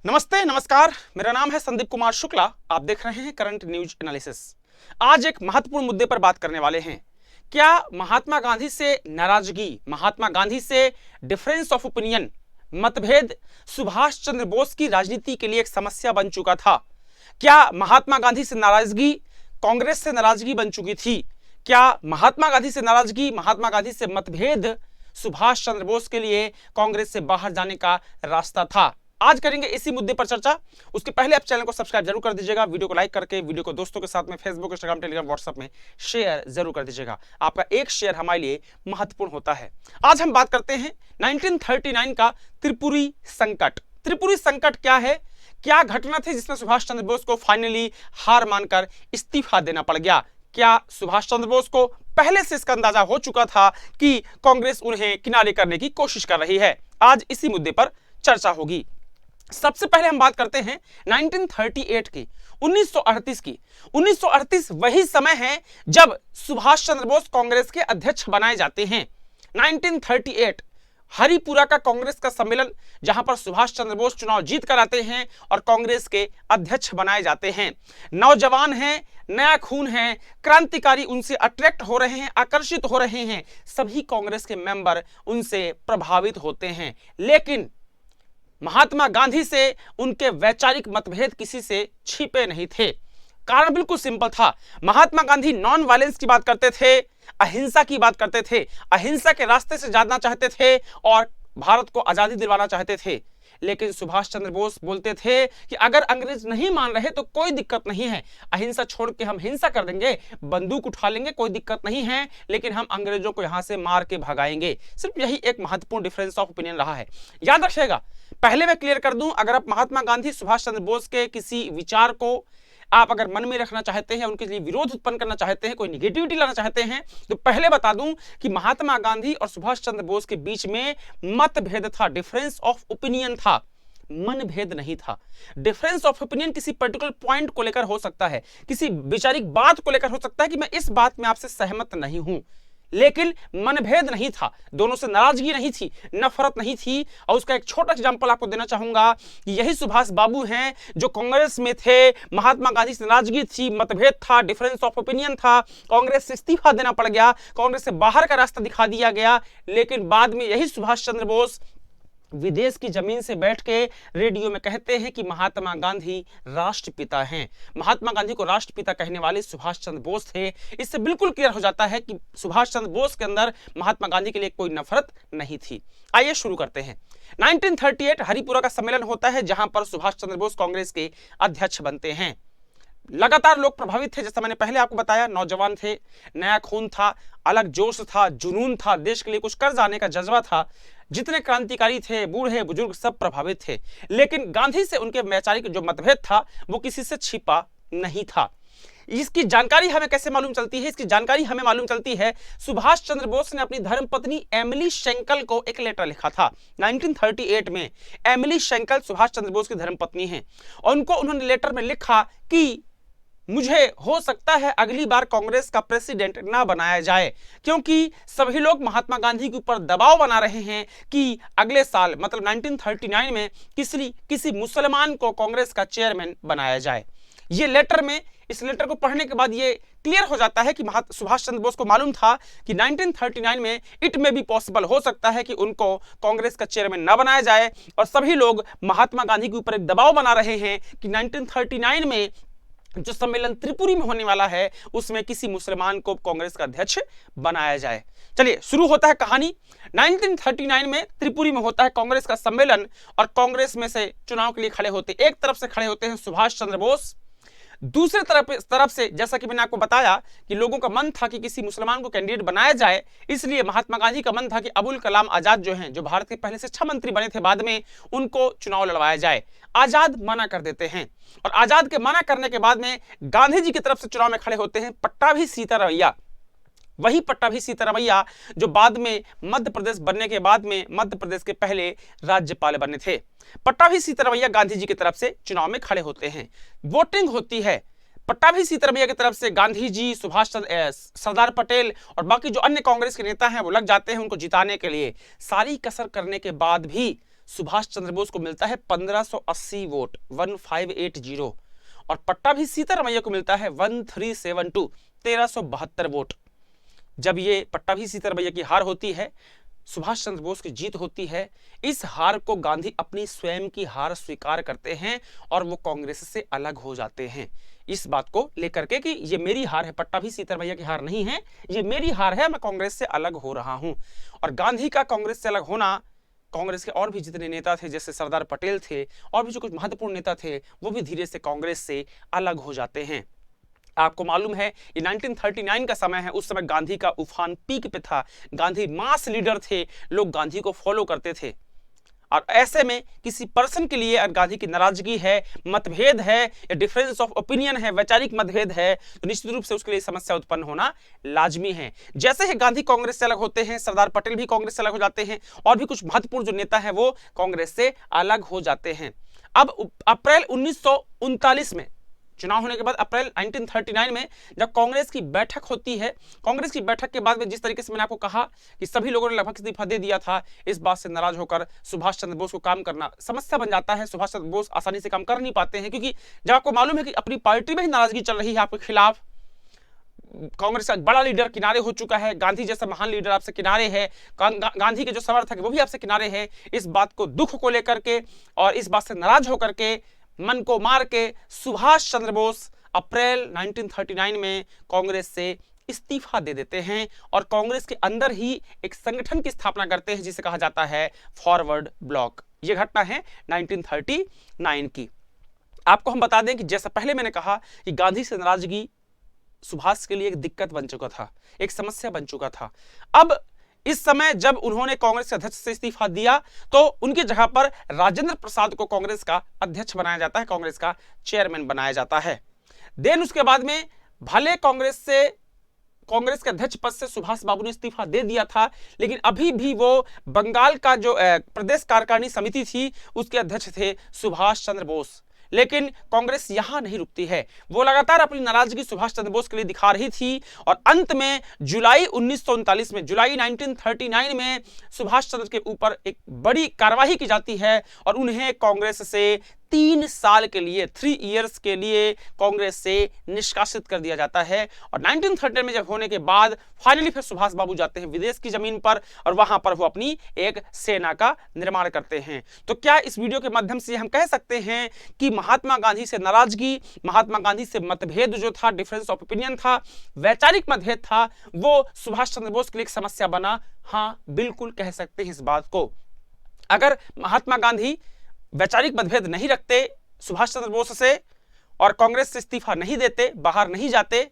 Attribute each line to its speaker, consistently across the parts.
Speaker 1: नमस्ते, नमस्कार। मेरा नाम है संदीप कुमार शुक्ला। आप देख रहे हैं करंट न्यूज एनालिसिस। आज एक महत्वपूर्ण मुद्दे पर बात करने वाले हैं। क्या महात्मा गांधी से नाराजगी, महात्मा गांधी से डिफरेंस ऑफ ओपिनियन, मतभेद सुभाष चंद्र बोस की राजनीति के लिए एक समस्या बन चुका था? क्या महात्मा गांधी से नाराजगी कांग्रेस से नाराजगी बन चुकी थी? क्या महात्मा गांधी से नाराजगी, महात्मा गांधी से मतभेद सुभाष चंद्र बोस के लिए कांग्रेस से बाहर जाने का रास्ता था? आज करेंगे इसी मुद्दे पर चर्चा। उसके पहले आप चैनल को सब्सक्राइब जरूर कर दीजिएगा, वीडियो को लाइक करके वीडियो को दोस्तों के साथ में फेसबुक, इंस्टाग्राम, टेलीग्राम, व्हाट्सएप में शेयर जरूर कर दीजिएगा। आपका एक शेयर हमारे लिए महत्वपूर्ण होता है। आज हम बात करते हैं 1939 का त्रिपुरी संकट। त्रिपुरी संकट क्या है? क्या घटना थी जिसमें सुभाष चंद्र बोस को फाइनली हार मानकर इस्तीफा देना पड़ गया? क्या सुभाष चंद्र बोस को पहले से इसका अंदाजा हो चुका था कि कांग्रेस उन्हें किनारे करने की कोशिश कर रही है? आज इसी मुद्दे पर चर्चा होगी। सबसे पहले हम बात करते हैं 1938 की, 1938 की। 1938 वही समय है जब सुभाष चंद्र बोस कांग्रेस के अध्यक्ष बनाए जाते हैं। 1938 हरिपुरा का कांग्रेस का सम्मेलन, जहां पर सुभाष चंद्र बोस चुनाव जीत कर आते हैं और कांग्रेस के अध्यक्ष बनाए जाते हैं। नौजवान हैं, नया खून है, क्रांतिकारी उनसे अट्रैक्ट हो रहे हैं, आकर्षित हो रहे हैं। सभी कांग्रेस के मेंबर उनसे प्रभावित होते हैं। लेकिन महात्मा गांधी से उनके वैचारिक मतभेद किसी से छिपे नहीं थे। कारण बिल्कुल सिंपल था। महात्मा गांधी नॉन वायलेंस की बात करते थे, अहिंसा की बात करते थे, अहिंसा के रास्ते से जाना चाहते थे और भारत को आजादी दिलवाना चाहते थे। लेकिन सुभाष चंद्र बोस बोलते थे कि अगर अंग्रेज नहीं मान रहे तो कोई दिक्कत नहीं है, अहिंसा छोड़ के हम हिंसा कर देंगे, बंदूक उठा लेंगे, कोई दिक्कत नहीं है, लेकिन हम अंग्रेजों को यहां से मार के भगाएंगे। सिर्फ यही एक महत्वपूर्ण डिफरेंस ऑफ ओपिनियन रहा है। याद रखिएगा, पहले मैं क्लियर कर दूं, अगर आप महात्मा गांधी सुभाष चंद्र बोस के किसी विचार को आप अगर मन में रखना चाहते हैं, उनके लिए विरोध उत्पन्न करना चाहते हैं, कोई निगेटिविटी लाना चाहते हैं, तो पहले बता दूं कि महात्मा गांधी और सुभाष चंद्र बोस के बीच में मतभेद था, डिफरेंस ऑफ ओपिनियन था, मनभेद नहीं था। डिफरेंस ऑफ ओपिनियन किसी पर्टिकुलर पॉइंट को लेकर हो सकता है, किसी वैचारिक बात को लेकर हो सकता है कि मैं इस बात में आपसे सहमत नहीं हूं, लेकिन मनभेद नहीं था। दोनों से नाराजगी नहीं थी, नफरत नहीं थी। और उसका एक छोटा एग्जांपल आपको देना चाहूंगा कि यही सुभाष बाबू हैं जो कांग्रेस में थे, महात्मा गांधी से नाराजगी थी, मतभेद था, डिफरेंस ऑफ ओपिनियन था, कांग्रेस से इस्तीफा देना पड़ गया, कांग्रेस से बाहर का रास्ता दिखा दिया गया। लेकिन बाद में यही सुभाष चंद्र बोस विदेश की जमीन से बैठ के रेडियो में कहते हैं कि महात्मा गांधी राष्ट्रपिता हैं। महात्मा गांधी को राष्ट्रपिता कहने वाले सुभाष चंद्र बोस थे। इससे बिल्कुल क्लियर हो जाता है कि सुभाष चंद्र बोस के अंदर महात्मा गांधी के लिए कोई नफरत नहीं थी। आइए शुरू करते हैं। 1938 हरिपुरा का सम्मेलन होता है, जहां पर सुभाष चंद्र बोस कांग्रेस के अध्यक्ष बनते हैं। लगातार लोग प्रभावित थे, जैसा मैंने पहले आपको बताया, नौजवान थे, नया खून था, अलग जोश था, जुनून था, देश के लिए कुछ कर जाने का जज्बा था। जितने क्रांतिकारी थे, बूढ़े बुजुर्ग सब प्रभावित थे। लेकिन गांधी से उनके वैचारिक जो मतभेद था वो किसी से छिपा नहीं था। इसकी जानकारी हमें कैसे मालूम चलती है? इसकी जानकारी हमें मालूम चलती है, सुभाष चंद्र बोस ने अपनी धर्मपत्नी एमिली शेंकल को एक लेटर लिखा था 1938 में। एमिली शेंकल सुभाष चंद्र बोस की धर्मपत्नी हैं और उनको उन्होंने लेटर में लिखा कि मुझे हो सकता है अगली बार कांग्रेस का प्रेसिडेंट ना बनाया जाए, क्योंकि सभी लोग महात्मा गांधी के ऊपर दबाव बना रहे हैं कि अगले साल मतलब 1939 में किसी मुसलमान को कांग्रेस का चेयरमैन बनाया जाए। ये लेटर में, इस लेटर को पढ़ने के बाद ये क्लियर हो जाता है कि सुभाष चंद्र बोस को मालूम था कि 1939 में इट में भी पॉसिबल हो सकता है कि उनको कांग्रेस का चेयरमैन ना बनाया जाए। और सभी लोग महात्मा गांधी के ऊपर एक दबाव बना रहे हैं कि 1939 में जो सम्मेलन त्रिपुरी में होने वाला है उसमें किसी मुसलमान को कांग्रेस का अध्यक्ष बनाया जाए। चलिए शुरू होता है कहानी। 1939 में त्रिपुरी में होता है कांग्रेस का सम्मेलन और कांग्रेस में से चुनाव के लिए खड़े होते, एक तरफ से खड़े होते हैं सुभाष चंद्र बोस, दूसरे तरफ से जैसा कि मैंने आपको बताया कि लोगों का मन था कि किसी मुसलमान को कैंडिडेट बनाया जाए, इसलिए महात्मा गांधी का मन था कि अबुल कलाम आजाद जो हैं, जो भारत के पहले शिक्षा मंत्री बने थे बाद में, उनको चुनाव लड़वाया जाए। आजाद मना कर देते हैं और आजाद के मना करने के बाद में गांधी जी की तरफ से चुनाव में खड़े होते हैं पट्टाभी सीतारमैया। वही पट्टाभी सीतारमैया जो बाद में मध्य प्रदेश बनने के बाद में मध्य प्रदेश के पहले राज्यपाल बने थे। पट्टाभी सीतारमैया गांधी जी की तरफ से चुनाव में खड़े होते हैं, वोटिंग होती है। पट्टाभी सीतारमैया की तरफ से गांधी जी, सुभाष चंद्र, सरदार पटेल और बाकी जो अन्य कांग्रेस के नेता हैं वो लग जाते हैं उनको जिताने के लिए। सारी कसर करने के बाद भी सुभाष चंद्र बोस को मिलता है 1580 वोट 1580 और पट्टाभी सीतारमैया को मिलता है 1372 1372 वोट। जब ये पट्टाभी सीतारमैया की हार होती है, सुभाष चंद्र बोस की जीत होती है, इस हार को गांधी अपनी स्वयं की हार स्वीकार करते हैं और वो कांग्रेस से अलग हो जाते हैं। इस बात को लेकर के कि ये मेरी हार है, पट्टाभी सीतारमैया की हार नहीं है, ये मेरी हार है, मैं कांग्रेस से अलग हो रहा हूं। और गांधी का कांग्रेस से अलग होना, कांग्रेस के और भी जितने नेता थे जैसे सरदार पटेल थे और भी जो कुछ महत्वपूर्ण नेता थे, वो भी धीरे से कांग्रेस से अलग हो जाते हैं। आपको मालूम है ये 1939 का समय है, उस समय गांधी का उफान पीक पे था, गांधी मास लीडर थे, लोग गांधी को फॉलो करते थे। और ऐसे में किसी पर्सन के लिए अगर गांधी की नाराजगी है, मतभेद है या डिफरेंस ऑफ ओपिनियन है, वैचारिक मतभेद है, तो निश्चित रूप से उसके लिए समस्या उत्पन्न होना लाजमी है। जैसे ही गांधी कांग्रेस से अलग होते हैं, सरदार पटेल भी कांग्रेस से अलग हो जाते हैं और भी कुछ महत्वपूर्ण जो नेता है वो कांग्रेस से अलग हो जाते हैं। अब अप्रैल 1939 में चुनाव होने के बाद अप्रैल 1939 में जब कांग्रेस की बैठक होती है, कांग्रेस की बैठक के बाद में जिस तरीके से मैंने आपको कहा कि सभी लोगों ने लगभग इस्तीफा दे दिया था, इस बात से नाराज होकर सुभाष चंद्र बोस को काम करना समस्या बन जाता है। सुभाष चंद्र बोस आसानी से काम कर नहीं पाते हैं क्योंकि जब आपको मालूम है कि अपनी पार्टी में ही नाराजगी चल रही है आपके खिलाफ, कांग्रेस का बड़ा लीडर किनारे हो चुका है, गांधी जैसा महान लीडर आपसे किनारे है, गांधी के जो समर्थक है वो भी आपसे किनारे है, इस बात को दुख को लेकर के और इस बात से नाराज होकर के मन को मार के सुभाष चंद्र बोस अप्रैल 1939 में कांग्रेस से इस्तीफा दे देते हैं और कांग्रेस के अंदर ही एक संगठन की स्थापना करते हैं जिसे कहा जाता है फॉरवर्ड ब्लॉक। यह घटना है 1939 की। आपको हम बता दें कि जैसा पहले मैंने कहा कि गांधी से नाराजगी सुभाष के लिए एक दिक्कत बन चुका था, एक समस्या बन चुका था। अब इस समय जब उन्होंने कांग्रेस के अध्यक्ष से इस्तीफा दिया तो उनकी जगह पर राजेंद्र प्रसाद को कांग्रेस का अध्यक्ष बनाया जाता है, कांग्रेस का चेयरमैन बनाया जाता है। देन उसके बाद में भले कांग्रेस के अध्यक्ष पद से सुभाष बाबू ने इस्तीफा दे दिया था, लेकिन अभी भी वो बंगाल का जो प्रदेश कार्यकारिणी समिति थी उसके अध्यक्ष थे सुभाष चंद्र बोस। लेकिन कांग्रेस यहां नहीं रुकती है, वो लगातार अपनी नाराजगी सुभाष चंद्र बोस के लिए दिखा रही थी और अंत में जुलाई 1939 में, जुलाई 1939 में सुभाष चंद्र के ऊपर एक बड़ी कार्रवाई की जाती है और उन्हें कांग्रेस से 3 साल के लिए 3 इयर्स के लिए कांग्रेस से निष्कासित कर दिया जाता है। और 1930 में जब होने के बाद फाइनली फिर सुभाष बाबू जाते हैं विदेश की जमीन पर और वहां पर वो अपनी एक सेना का निर्माण करते हैं। तो क्या इस वीडियो के माध्यम से हम कह सकते हैं कि महात्मा गांधी से नाराजगी, महात्मा गांधी से मतभेद जो था, डिफरेंस ऑफ ओपिनियन था, वैचारिक मतभेद था, वो सुभाष चंद्र बोस के लिए एक समस्या बना? हाँ, बिल्कुल कह सकते हैं इस बात को। अगर महात्मा गांधी वैचारिक मतभेद नहीं रखते सुभाष चंद्र बोस से और कांग्रेस से इस्तीफा नहीं देते, बाहर नहीं जाते,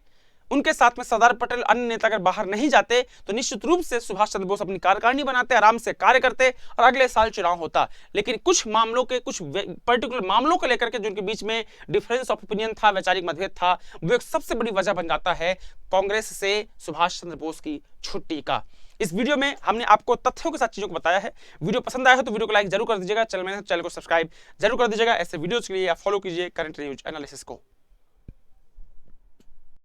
Speaker 1: उनके साथ में सरदार पटेल अन्य नेता अगर बाहर नहीं जाते, तो निश्चित रूप से सुभाष चंद्र बोस अपनी कार्यकारिणी बनाते, आराम से कार्य करते और अगले साल चुनाव होता। लेकिन कुछ मामलों के, कुछ पर्टिकुलर मामलों को लेकर के जो उनके बीच में डिफरेंस ऑफ ओपिनियन था, वैचारिक मतभेद था, वो एक सबसे बड़ी वजह बन जाता है कांग्रेस से सुभाष चंद्र बोस की छुट्टी का। इस वीडियो में हमने आपको तथ्यों के साथ चीजों को बताया है। वीडियो पसंद आया हो तो वीडियो को लाइक जरूर कर दीजिएगा, चैनल को सब्सक्राइब जरूर कर दीजिएगा। ऐसे वीडियोस के लिए आप फॉलो कीजिए करंट न्यूज एनालिसिस को।